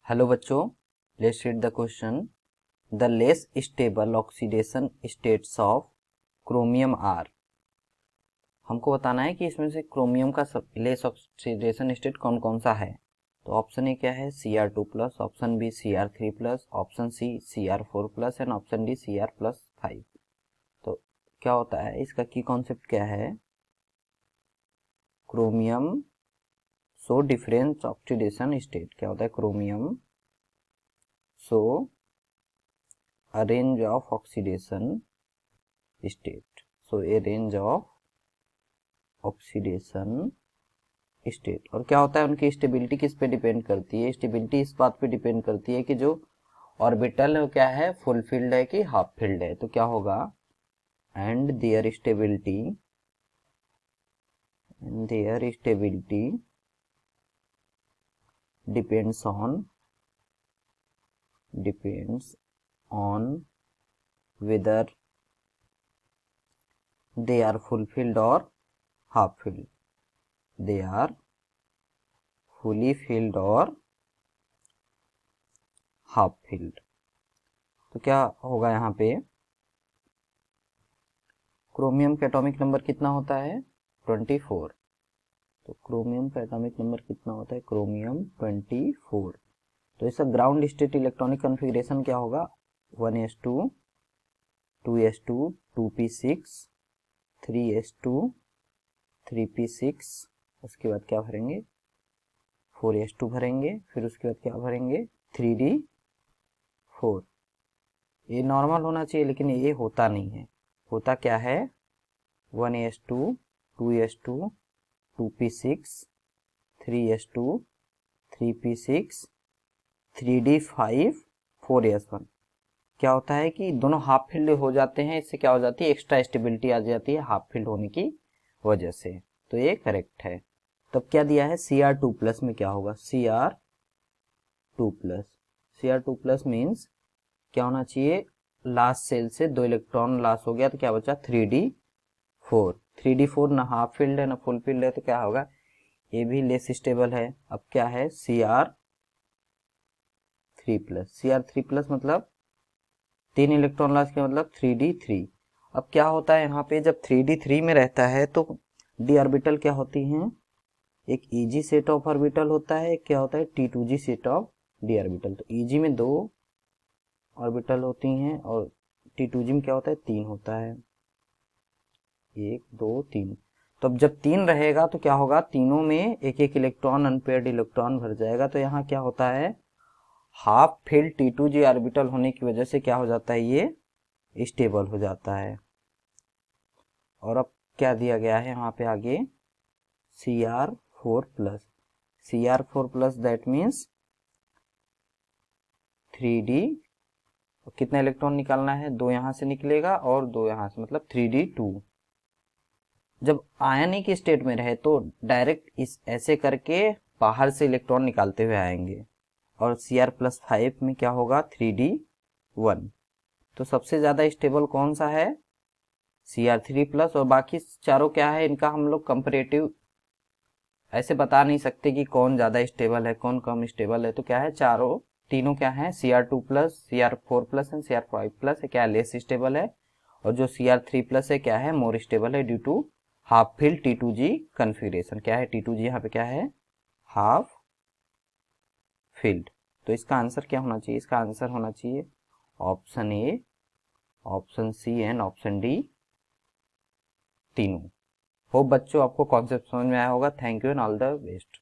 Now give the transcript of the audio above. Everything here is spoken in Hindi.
हेलो बच्चों, let's read the question. The less stable oxidation states of chromium are. हमको बताना है कि इसमें से क्रोमियम का लेस ऑक्सीडेशन स्टेट कौन कौन सा है। तो ऑप्शन ए क्या है, Cr2+, option B Cr3+, option C Cr4+, and option D Cr+5। तो क्या होता है, इसका की कॉन्सेप्ट क्या है, chromium so difference oxidation state. क्या होता है, chromium so a range of oxidation state. So a range of oxidation state। और क्या होता है, उनकी स्टेबिलिटी किस पे डिपेंड करती है, स्टेबिलिटी इस बात पे डिपेंड करती है कि जो ऑर्बिटल है वो क्या है, फुल फिल्ड है कि हाफ फिल्ड है। तो क्या होगा, and there stability depends on whether they are fulfilled or half filled, they are fully filled or half filled। तो क्या होगा यहाँ पे, क्रोमियम का एटॉमिक नंबर कितना होता है, 24। तो क्रोमियम का एटॉमिक नंबर कितना होता है, क्रोमियम 24। तो इसका ग्राउंड स्टेट इलेक्ट्रॉनिक कॉन्फ़िगरेशन क्या होगा, 1s2 2s2 2p6 3s2 3p6, उसके बाद क्या भरेंगे, 4s2 भरेंगे, फिर उसके बाद क्या भरेंगे, 3d4। ये नॉर्मल होना चाहिए लेकिन ये होता नहीं है। होता क्या है, 1s2 2s2 2p6 3s2 3p6 3d5 4s1। क्या होता है कि दोनों हाफ फील्ड हो जाते हैं, इससे क्या हो जाती है, एक्स्ट्रा स्टेबिलिटी आ जाती है हाफ फील्ड होने की वजह से। तो ये करेक्ट है। तब क्या दिया है, Cr2+ में क्या होगा, Cr2+ मीन्स क्या होना चाहिए, लास्ट सेल से 2 इलेक्ट्रॉन लॉस हो गया तो क्या बचा, 3d4। 3d4 ना हाफ फील्ड है ना फुल फील्ड है, तो क्या होगा, ये भी लेस स्टेबल है। अब क्या है, Cr3+ मतलब 3 इलेक्ट्रॉन लॉस के मतलब 3d3। अब क्या होता है यहाँ पे, जब 3d3 में रहता है तो d ऑर्बिटल क्या होती हैं, एक eg सेट ऑफ ऑर्बिटल होता है, एक क्या होता है, t2g set of d orbital. तो eg में 2 ऑर्बिटल होती हैं और T2g में क्या होता है, 3 होता है, 1 2 3। तो अब जब 3 रहेगा तो क्या होगा, तीनों में एक एक इलेक्ट्रॉन अनपेयर्ड इलेक्ट्रॉन भर जाएगा। तो यहाँ क्या होता है, हाफ फील्ड T2g ऑर्बिटल होने की वजह से क्या हो जाता है, ये स्टेबल हो जाता है। और अब क्या दिया गया है यहाँ पे आगे, Cr4+, दैट मीन्स 3d, कितना इलेक्ट्रॉन निकालना है, 2 यहाँ से निकलेगा और 2 यहाँ से, मतलब 3d2। जब आयनिक स्टेट में रहे तो डायरेक्ट इस ऐसे करके बाहर से इलेक्ट्रॉन निकालते हुए आएंगे। और Cr+5 में क्या होगा, 3d1। तो सबसे ज्यादा स्टेबल कौन सा है, Cr3+। और बाकी चारों क्या है, इनका हम लोग कंपैरेटिव ऐसे बता नहीं सकते कि कौन ज्यादा स्टेबल है कौन कम स्टेबल है। तो क्या है, तीनों क्या है, Cr2+, Cr4+ एंड Cr5+ है, क्या लेस स्टेबल है। और जो Cr3+ है क्या है, मोर स्टेबल है due to half filled T2g configuration. क्या है, T2g यहाँ पे क्या है, हाफ फील्ड। तो इसका आंसर क्या होना चाहिए, इसका आंसर होना चाहिए option A, option C and option D, तीनों। होप बच्चों आपको कॉन्सेप्ट समझ में आया होगा। Thank you and all the best.